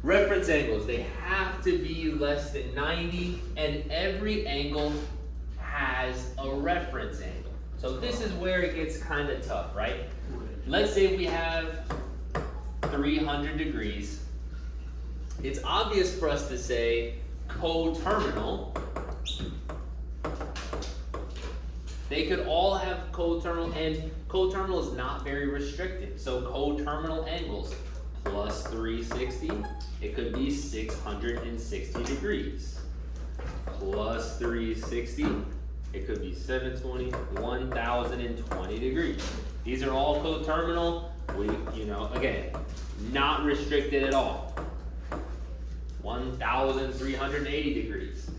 Reference angles, they have to be less than 90, and every angle has a reference angle. So this is where it gets kind of tough, right? Let's say we have 300 degrees. It's obvious for us to say coterminal. They could all have coterminal, and coterminal is not very restrictive. So coterminal angles plus 360, it could be 660 degrees. Plus 360, it could be 720, 1020 degrees. These are all coterminal. Again, not restricted at all. 1,380 degrees.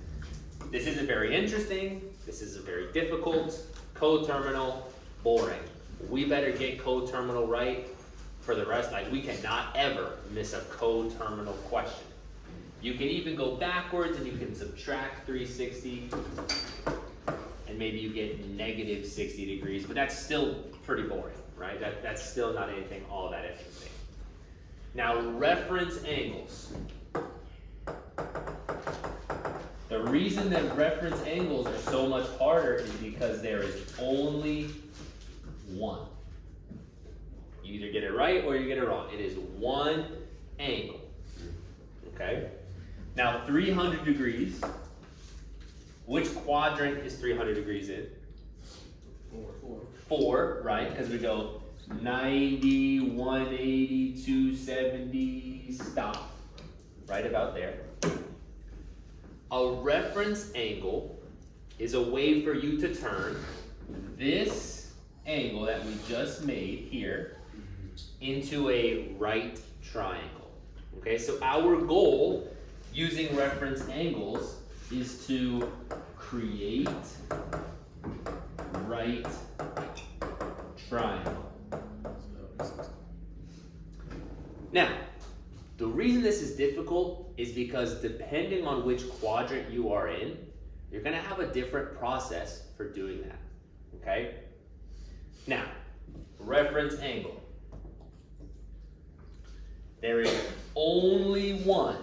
This isn't very interesting. This is a very difficult. Coterminal, boring. We better get coterminal right for the rest. Like, we cannot ever miss a coterminal question. You can even go backwards and you can subtract 360 and maybe you get negative 60 degrees, but that's still pretty boring, right? That's still not anything all that interesting. Now, reference angles. The reason that reference angles are so much harder is because there is only one. You either get it right or you get it wrong. It is one angle. Okay? Now, 300 degrees. Which quadrant is 300 degrees in? 4, right? Because we go 90, 180, 270, stop. Right about there. A reference angle is a way for you to turn this angle that we just made here into a right triangle. Okay, so our goal using reference angles is to create right triangle. Now, the reason this is difficult is because depending on which quadrant you are in, you're going to have a different process for doing that. Okay? Now, reference angle. There is only one.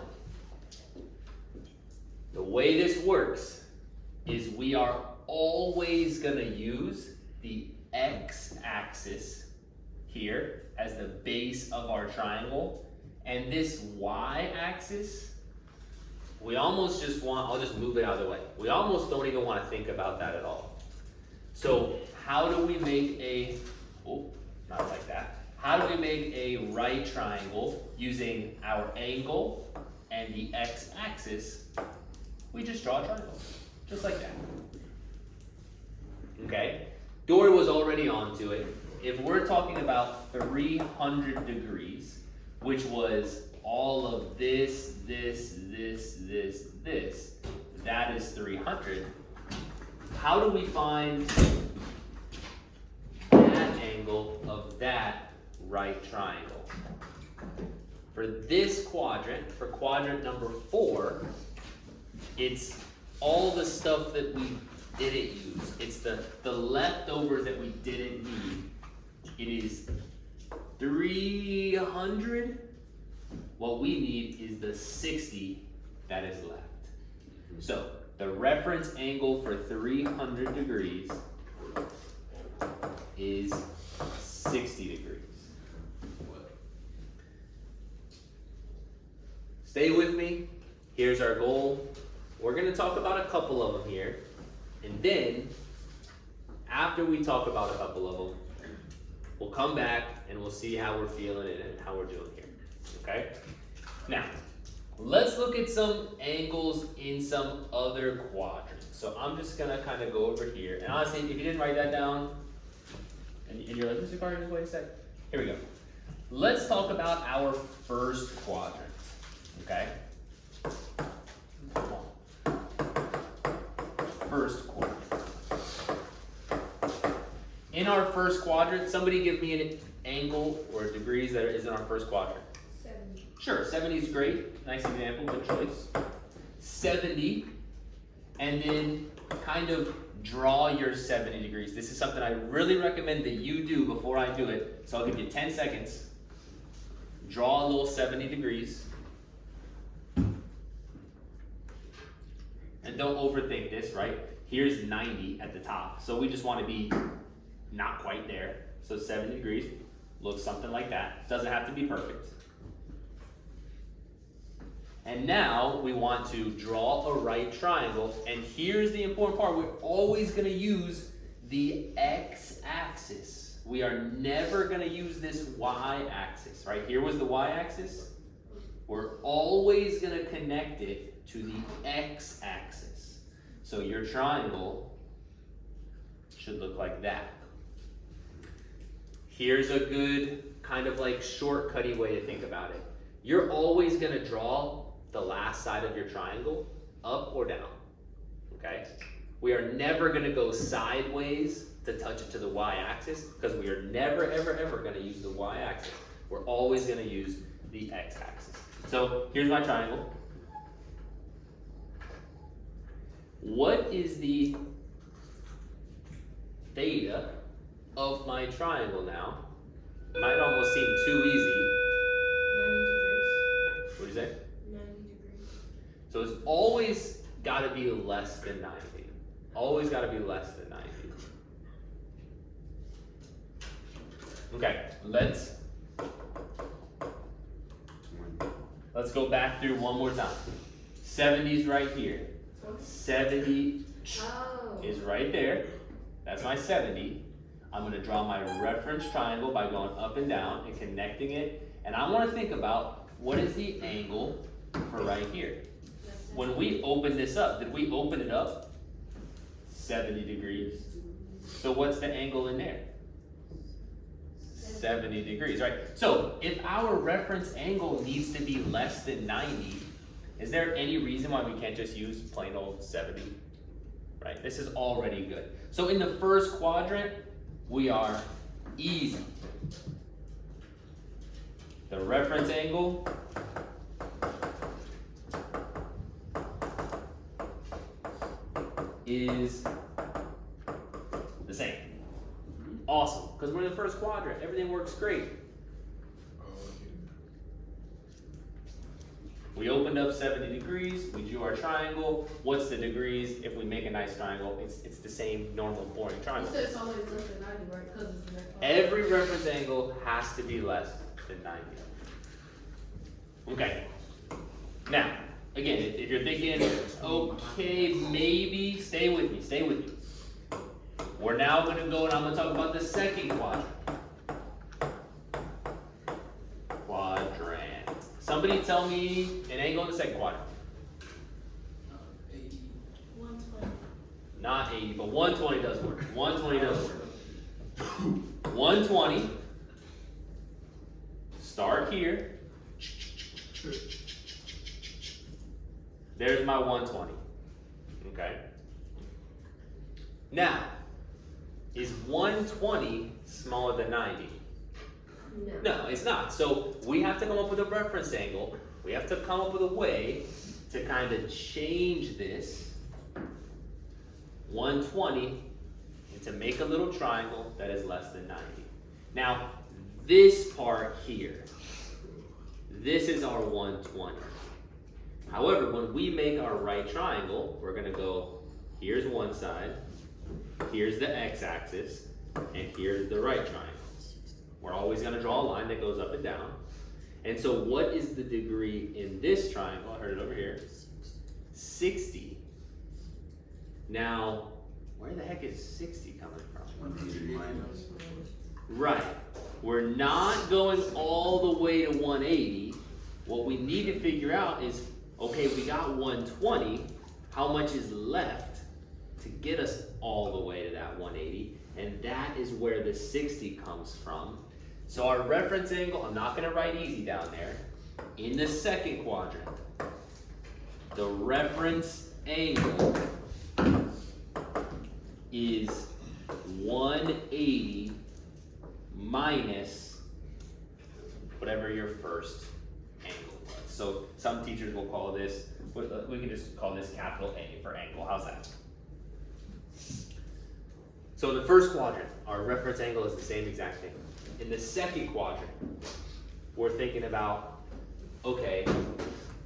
The way this works is we are always going to use the x-axis here as the base of our triangle, and this y-axis, we almost just want, I'll just move it out of the way. We almost don't even want to think about that at all. So how do we make a, not like that. How do we make a right triangle using our angle and the x-axis? We just draw a triangle, just like that. Okay? Dory was already onto it. If we're talking about 300 degrees, which was all of this, that is 300. How do we find that angle of that right triangle? For this quadrant, for quadrant number 4, it's all the stuff that we didn't use. It's the leftovers that we didn't need. It is 300. What we need is the 60 that is left. So the reference angle for 300 degrees is 60 degrees. Stay with me. Here's our goal. We're going to talk about a couple of them here. And then, after we talk about a couple of them, we'll come back and we'll see how we're feeling and how we're doing here. Okay? Now, let's look at some angles in some other quadrants. So I'm just going to kind of go over here. And honestly, if you didn't write that down, and you're like, Mr. Carter, just wait a sec. Here we go. Let's talk about our first quadrant. Okay? Come on. First quadrant. In our first quadrant, somebody give me an angle or degrees that is in our first quadrant. 70. Sure, 70 is great. Nice example, good choice. 70, and then kind of draw your 70 degrees. This is something I really recommend that you do before I do it. So I'll give you 10 seconds. Draw a little 70 degrees. don't overthink this, right? Here's 90 at the top. So we just want to be not quite there. So 70 degrees looks something like that. Doesn't have to be perfect. And now we want to draw a right triangle. And here's the important part. We're always going to use the x-axis. We are never going to use this y-axis, right? Here was the y-axis. We're always going to connect it to the x-axis. So your triangle should look like that. Here's a good kind of like shortcutty way to think about it. You're always going to draw the last side of your triangle up or down, okay? We are never going to go sideways to touch it to the y-axis because we are never, ever, ever going to use the y-axis. We're always going to use the x-axis. So here's my triangle. What is the theta of my triangle now? Might almost seem too easy. 90 degrees. What do you say? 90 degrees. So it's always got to be less than 90. Always got to be less than 90. Okay, let's go back through one more time. 70's right here. 70 is right there. That's my 70. I'm going to draw my reference triangle by going up and down and connecting it. And I want to think about what is the angle for right here. When we open this up, did we open it up 70 degrees? So what's the angle in there? 70 degrees, right? So if our reference angle needs to be less than 90, is there any reason why we can't just use plain old 70? Right? This is already good. So in the first quadrant, we are easy. The reference angle is the same. Awesome, because we're in the first quadrant. Everything works great. We opened up 70 degrees, we drew our triangle. What's the degrees if we make a nice triangle? It's the same normal boring triangle. You said it's always less than 90, right? Because it's next. Every reference angle has to be less than 90. Okay. Now, again, if you're thinking, okay, maybe, stay with me. We're now going to go and I'm going to talk about the second quadrant. Somebody tell me an angle in the second quadrant. 80. 120. Not 80, but 120 does work. 120 does work. 120. Start here. There's my 120. Okay. Now, is 120 smaller than 90? No, it's not. So we have to come up with a reference angle. We have to come up with a way to kind of change this 120 and to make a little triangle that is less than 90. Now, this part here, this is our 120. However, when we make our right triangle, we're going to go, here's one side, here's the x-axis, and here's the right triangle. We're always going to draw a line that goes up and down. And so what is the degree in this triangle? I heard it over here. 60. Now, where the heck is 60 coming from? 180 minus. Right. We're not going all the way to 180. What we need to figure out is, okay, we got 120. How much is left to get us all the way to that 180? And that is where the 60 comes from. So our reference angle, I'm not going to write easy down there. In the second quadrant, the reference angle is 180 minus whatever your first angle was. So some teachers will call this, we can just call this capital A for angle. How's that? So in the first quadrant, our reference angle is the same exact thing. In the second quadrant, we're thinking about, okay,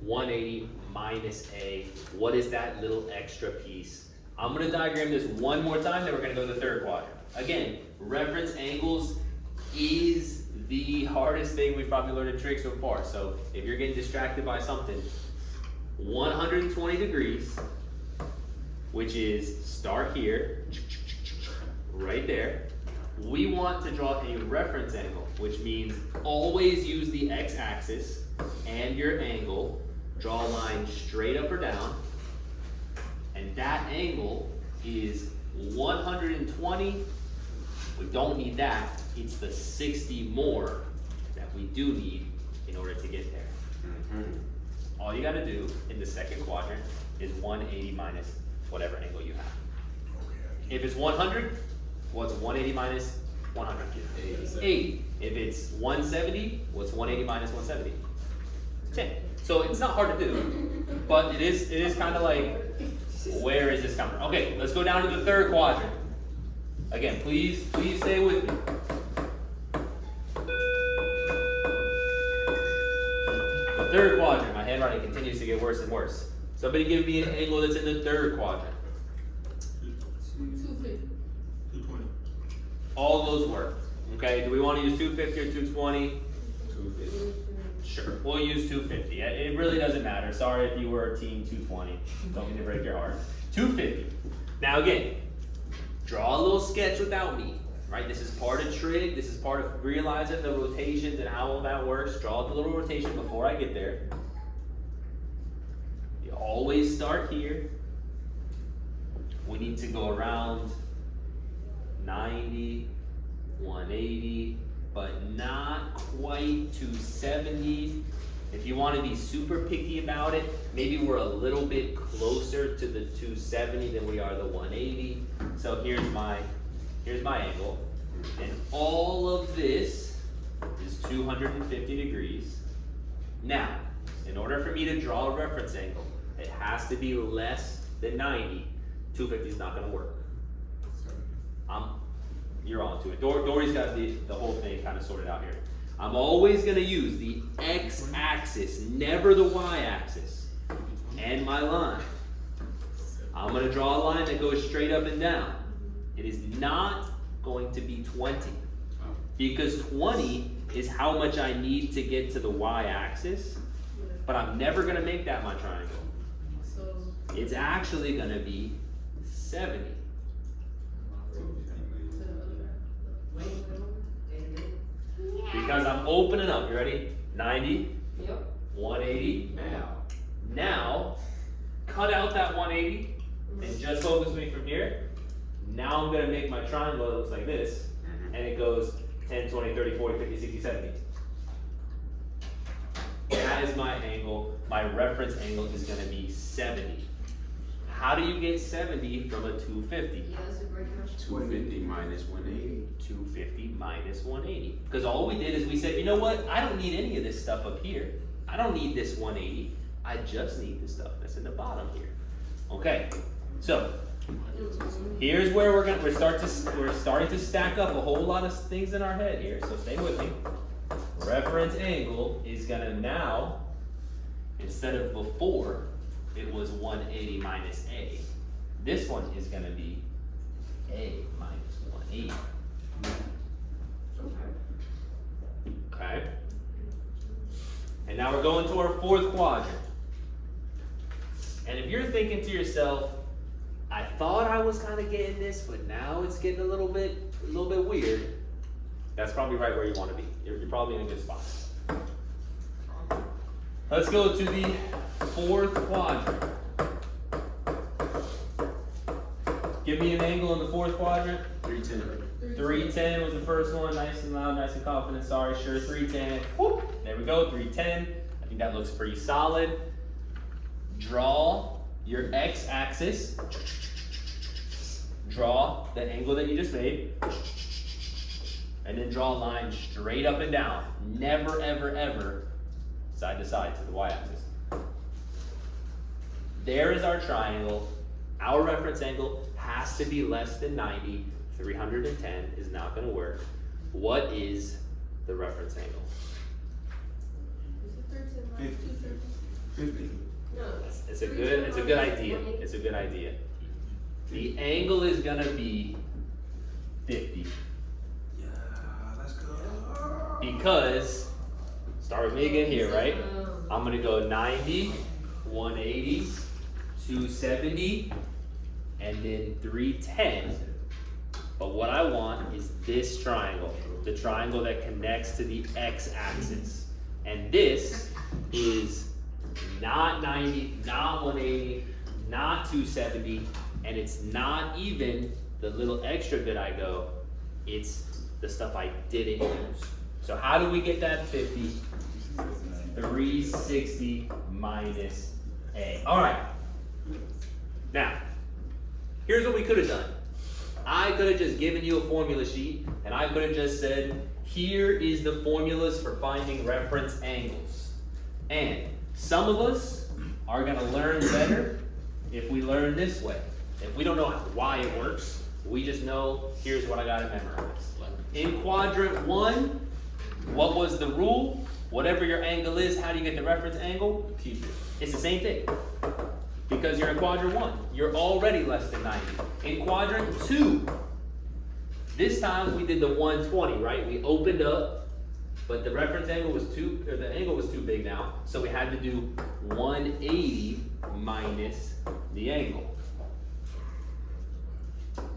180 minus A. What is that little extra piece? I'm gonna diagram this one more time, then we're gonna go to the third quadrant. Again, reference angles is the hardest thing we've probably learned in trig so far. So if you're getting distracted by something, 120 degrees, which is start here, right there. We want to draw a reference angle, which means always use the x-axis and your angle. Draw a line straight up or down, and that angle is 120. We don't need that. It's the 60 more that we do need in order to get there. All you gotta do in the second quadrant is 180 minus whatever angle you have. If it's 100, what's 180 minus 100? 80. If it's 170, what's 180 minus 170? 10. So it's not hard to do, but it is kind of like, where is this coming from? Okay, let's go down to the third quadrant. Again, please stay with me. The third quadrant, my handwriting continues to get worse and worse. Somebody give me an angle that's in the third quadrant. 250. 220. All those work. Okay, do we want to use 250 or 220? 250. Sure, we'll use 250. It really doesn't matter. Sorry if you were team 220. Don't mean to break your heart. 250. Now again, draw a little sketch without me. Right? This is part of trig. This is part of realizing the rotations and how all that works. Draw the little rotation before I get there. You always start here. We need to go around 90, 180, but not quite 270. If you want to be super picky about it, maybe we're a little bit closer to the 270 than we are the 180. So here's my angle, and all of this is 250 degrees. Now, in order for me to draw a reference angle, it has to be less than 90. 250 is not going to work. You're on to it. Dory's got the whole thing kind of sorted out here. I'm always going to use the x-axis, never the y-axis, and my line. I'm going to draw a line that goes straight up and down. It is not going to be 20, because 20 is how much I need to get to the y-axis, but I'm never going to make that my triangle. So It's actually going to be 70. Because I'm opening up. You ready? 90. Yep. 180. Now, cut out that 180 and just focus me from here. Now I'm going to make my triangle that looks like this. And it goes 10, 20, 30, 40, 50, 60, 70. That is my angle. My reference angle is going to be 70. How do you get 70 from a 250? Yeah, that's a great question. 250 minus 180. 250 minus 180. Because all we did is we said, you know what? I don't need any of this stuff up here. I don't need this 180. I just need the stuff that's in the bottom here. Okay, so here's where we're starting to stack up a whole lot of things in our head here. So stay with me. Reference angle is gonna now, instead of before, it was 180 minus A. This one is gonna be A minus 180. Okay. And now we're going to our fourth quadrant. And if you're thinking to yourself, I thought I was kind of getting this, but now it's getting a little bit weird, that's probably right where you want to be. You're probably in a good spot. Let's go to the fourth quadrant. Give me an angle in the fourth quadrant. 310. 310 was the first one, nice and loud, nice and confident. Sorry, sure, 310. Whoop, there we go, 310. I think that looks pretty solid. Draw your x-axis. Draw the angle that you just made. And then draw a line straight up and down. Never, ever, ever side to side to the y-axis. There is our triangle. Our reference angle has to be less than 90. 310 is not going to work. What is the reference angle? Is it 13 minus 250? 50. No. It's a good idea. It's a good idea. The angle is gonna be 50 Yeah, let's go. because, start with me again here, right? I'm gonna go 90, 180, 270, and then 310. But what I want is this triangle, the triangle that connects to the x-axis. And this is not 90, not 180, not 270, and it's not even the little extra bit I go, it's the stuff I didn't use. So how do we get that 50? 360 minus A. All right. Now, here's what we could have done. I could have just given you a formula sheet, and I could have just said, here is the formulas for finding reference angles. And some of us are gonna learn better if we learn this way. If we don't know why it works, we just know, here's what I gotta memorize. In quadrant 1, what was the rule? Whatever your angle is, how do you get the reference angle? Keep it. It's the same thing. Because you're in quadrant 1, you're already less than 90. In quadrant 2, this time we did the 120, right? We opened up, but the reference angle was the angle was too big now, so we had to do 180 minus the angle.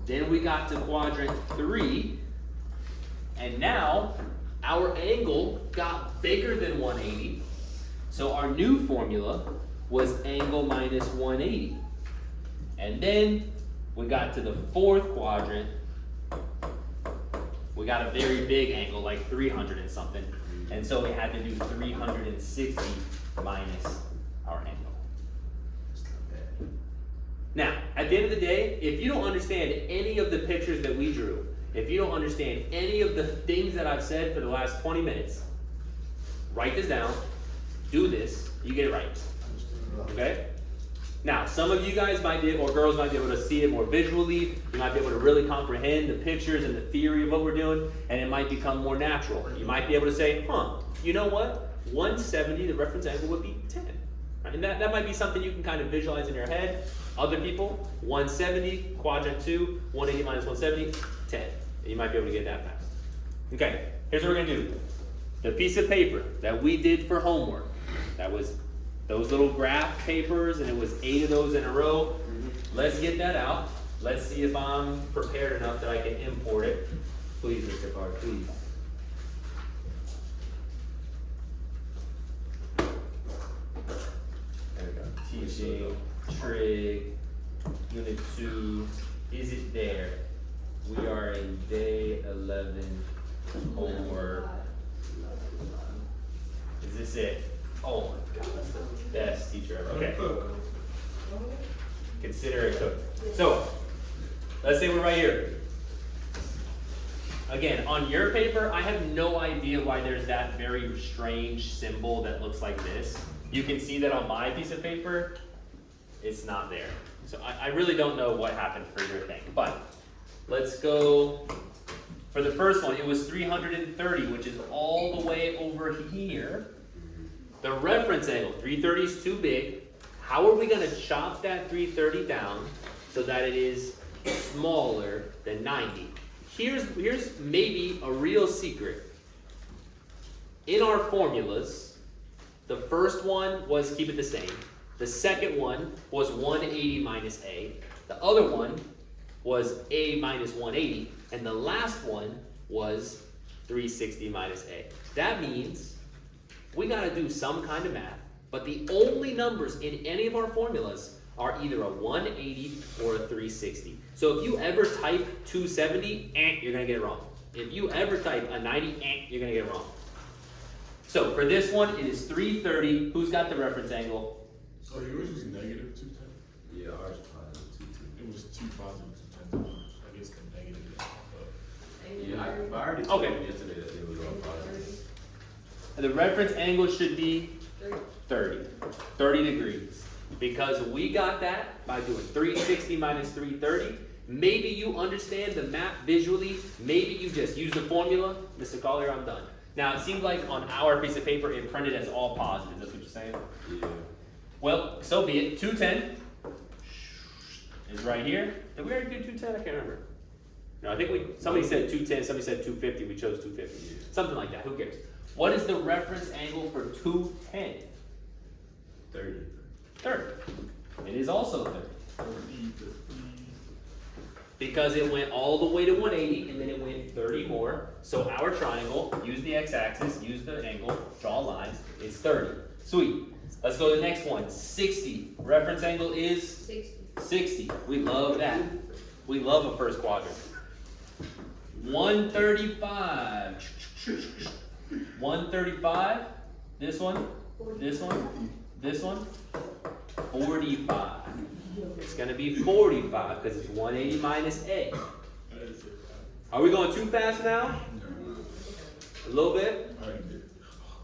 Then we got to quadrant 3, and now our angle got bigger than 180, so our new formula was angle minus 180. And then we got to the 4th quadrant, we got a very big angle, like 300 and something, and so we had to do 360 minus our angle. Now, at the end of the day, if you don't understand any of the pictures that we drew, if you don't understand any of the things that I've said for the last 20 minutes, write this down, do this, you get it right. Okay? Now, some of you guys might be, or girls might be able to see it more visually. You might be able to really comprehend the pictures and the theory of what we're doing, and it might become more natural. You might be able to say, you know what? 170, the reference angle would be 10. Right? And that might be something you can kind of visualize in your head. Other people, 170, quadrant 2, 180 minus 170, 10. And you might be able to get that fast. Okay, here's what we're gonna do. The piece of paper that we did for homework, that was those little graph papers, and it was 8 of those in a row. Let's get that out. Let's see if I'm prepared enough that I can import it. Please, Mr. Card, please. There we go. Teaching, TRIG, Unit 2. Is it there? We are in day 11 homework. Is this it? Oh my God, that's the best teacher ever. Okay. Consider it cooked. So, let's say we're right here. Again, on your paper, I have no idea why there's that very strange symbol that looks like this. You can see that on my piece of paper, it's not there. So I really don't know what happened for your thing. But let's go, for the first one, it was 330, which is all the way over here. The reference angle, 330 is too big. How are we gonna chop that 330 down so that it is smaller than 90? Here's maybe a real secret. In our formulas, the first one was keep it the same. The second one was 180 minus A. The other one was A minus 180. And the last one was 360 minus A. That means we gotta do some kind of math, but the only numbers in any of our formulas are either a 180 or a 360. So if you ever type 270, you're gonna get it wrong. If you ever type a 90, you're gonna get it wrong. So for this one, it is 330. Who's got the reference angle? So yours was negative 210? Yeah, ours is positive 210. It was 2 positive 210. I guess the negative. Yeah, I already told Okay. you yesterday that it was all positive. The reference angle should be 30 degrees. Because we got that by doing 360 minus 330. Maybe you understand the map visually. Maybe you just use the formula. Mr. Collier, I'm done. Now, it seems like on our piece of paper, it printed as all positive. That's what you're saying? Yeah. Well, so be it. 210 is right here. Did we already do 210? I can't remember. No, I think somebody said 210, somebody said 250, we chose 250. Something like that, who cares? What is the reference angle for 210? 30. 30. It is also 30. Because it went all the way to 180 and then it went 30 more. So our triangle, use the x-axis, use the angle, draw lines, it's 30. Sweet. Let's go to the next one. 60. Reference angle is 60. 60. We love that. We love a first quadrant. 135. 135. This one. This one. This one. 45. It's going to be 45 because it's 180 minus A. Are we going too fast now? A little bit?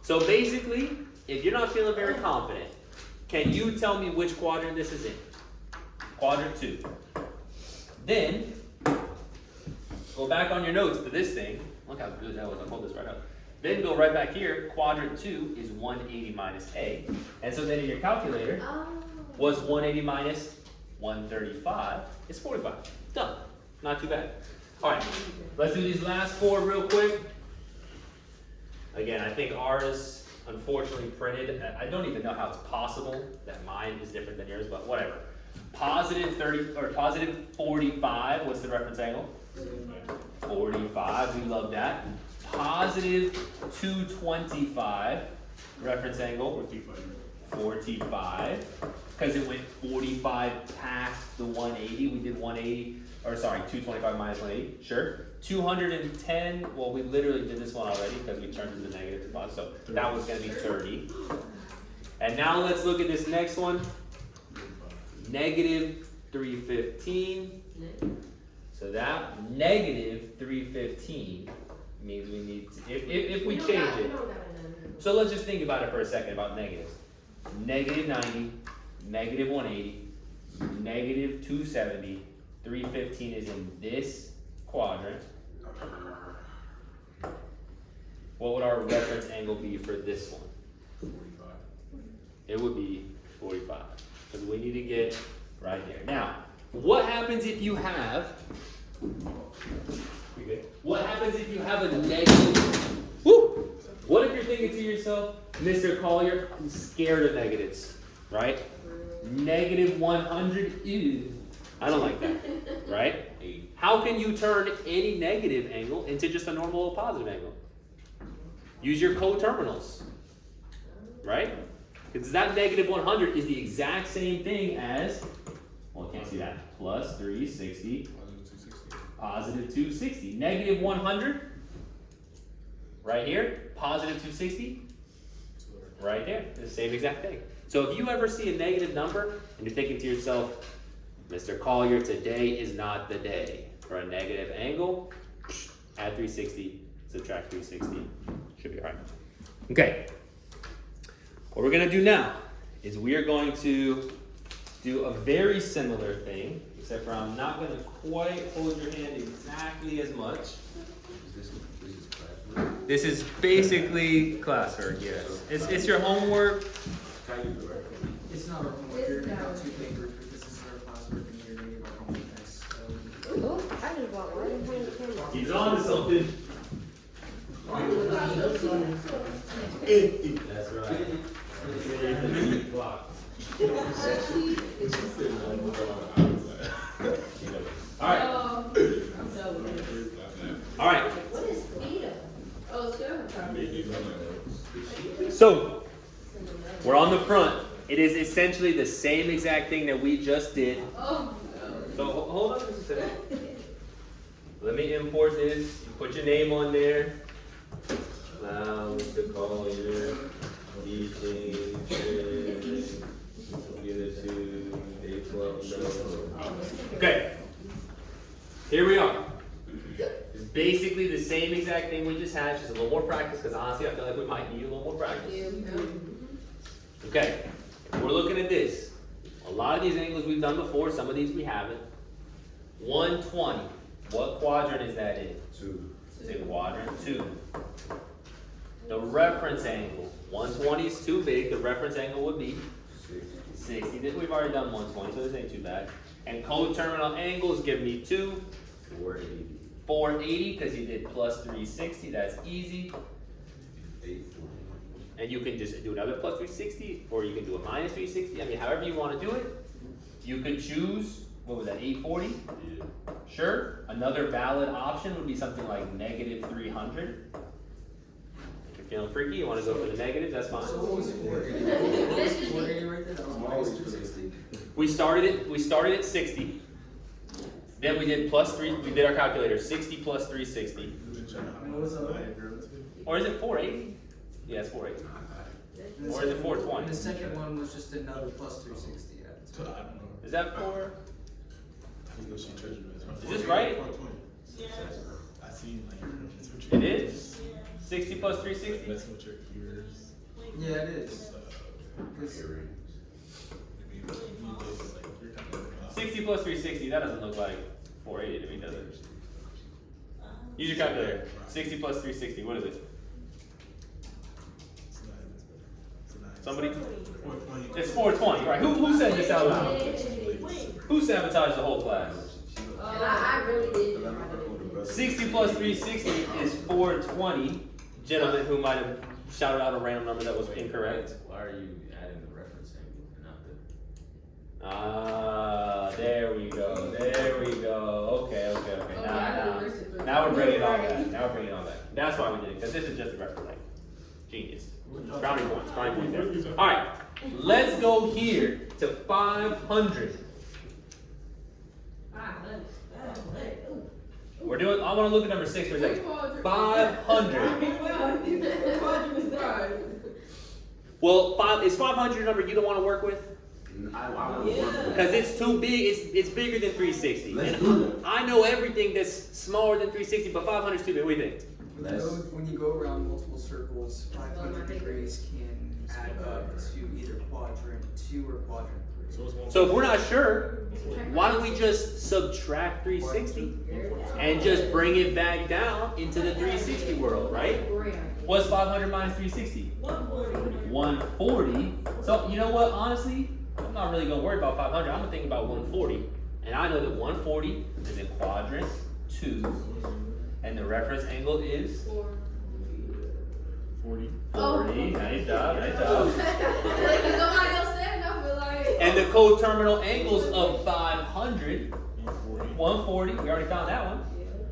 So basically, if you're not feeling very confident, can you tell me which quadrant this is in? Quadrant 2. Then, go back on your notes to this thing. Look how good that was. I'll hold this right up. Then go right back here. Quadrant 2 is 180 minus A. And so then in your calculator, what's 180 minus 135? It's 45. Done. Not too bad. All right. Let's do these last 4 real quick. Again, I think ours unfortunately printed. I don't even know how it's possible that mine is different than yours, but whatever. Positive 30 or positive 45. What's the reference angle? 45. We love that. Positive 225. Reference angle? 45. Because it went 45 past the 180. We did 180, or sorry, 225 minus 180. Sure. 210. Well, we literally did this one already because we turned it to negative to positive. So that was going to be 30. And now let's look at this next one. Negative 315. So that negative 315 means we need to, if we change it. So let's just think about it for a second about negatives. Negative 90, negative 180, negative 270, 315 is in this quadrant. What would our reference angle be for this one? 45. It would be 45. Because we need to get right here. Now, what happens if you have, what happens if you have a negative, woo! What if you're thinking to yourself, Mr. Collier, I'm scared of negatives, right? Negative 100, ew. I don't like that, right? How can you turn any negative angle into just a normal positive angle? Use your coterminals, right? Because that negative 100 is the exact same thing as, well, I can't see that, plus 360, positive 260. Negative 100, right here, positive 260, right there, the same exact thing. So if you ever see a negative number and you're thinking to yourself, Mr. Collier, today is not the day for a negative angle, add 360, subtract 360, should be all right. Okay, what we're gonna do now is we are going to do a very similar thing, except for I'm not gonna quite hold your hand exactly as much. This is classwork. This is basically classwork, yes. It's your homework. It's not our homework, you're gonna have 2 papers, but this is our classwork and you're gonna give our homework next. Oh, I just bought one. He's on to something. That's right. Alright. Alright. What is theta? Oh, it's good. So, we're on the front. It is essentially the same exact thing that we just did. Oh, So, hold on just a second. Let me import this. You put your name on there. Allow Mr. Collier, teaching, unit 2, day 12. Okay. Here we are. It's basically the same exact thing we just had, just a little more practice, because honestly, I feel like we might need a little more practice. Okay, we're looking at this. A lot of these angles we've done before, some of these we haven't. 120, what quadrant is that in? 2. It's in quadrant 2. The reference angle, 120 is too big, the reference angle would be 60. We've already done 120, so this ain't too bad. And coterminal angles give me 2. 480. 480, because you did plus 360, that's easy. 840. And you can just do another plus 360, or you can do a minus 360. I mean, however you want to do it. You could choose, what was that, 840? Yeah. Sure. Another valid option would be something like negative 300. If you're feeling freaky, you want to go for the negative, that's fine. So what was 480? 480 right there? That was I'm minus always 360. We started at 60. Then we did we did our calculator, 60 plus 360. What was the other? Or is it 480? Yeah, it's 480. Or is it 420? And the second one was just another plus 360 added to So it. I don't know. Is that 4? I just know she treasured it. Is this right? 420. I seen like that's what you. It is? 60 plus 360? That's what your peers. Yeah, it is. 'Cause- Maybe like you're kind of. 60 plus 360, that doesn't look like 480 to me, does it? Use your calculator. 60 plus 360, what is it? Somebody? 420. It's 420, right? Who said this out loud? Who sabotaged the whole class? I really did. just try to do it. 60 plus 360 is 420. Gentlemen who might have shouted out a random number that was incorrect. Why are you adding the reference angle and not the? Ah, there we go. There we go. Okay. Now we're bringing it all back. That's why we did it, because this is just a reference angle. Genius. Brownie points there. All right, let's go here to 500. We're doing. I want to look at number 6 for a second. 500. Well, is 500 a number you don't want to work with? I want to work with Because it's too big. It's bigger than 360. Let's And do it. I know everything that's smaller than 360, but 500 is too big. What do you think? When you go around multiple circles, 500 degrees can add up to either quadrant 2 or quadrant 3. So if we're not sure, why don't we just subtract 360 and just bring it back down into the 360 world, right? What's 500 minus 360? 140. So you know what? Honestly, I'm not really gonna worry about 500. I'm gonna think about 140, and I know that 140 is in quadrant 2, and the reference angle is 40. Nice job. And the coterminal angles of 500, 140. We already found that one.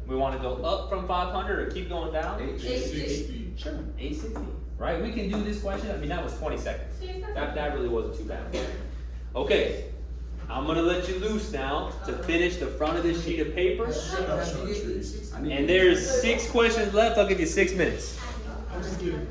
We want to go up from 500 or keep going down? 860. Sure, 860. Right? We can do this question. I mean, that was 20 seconds. That really wasn't too bad. Okay, I'm gonna let you loose now to finish the front of this sheet of paper. I need And there's 6 questions left. I'll give you 6 minutes. I'm just kidding.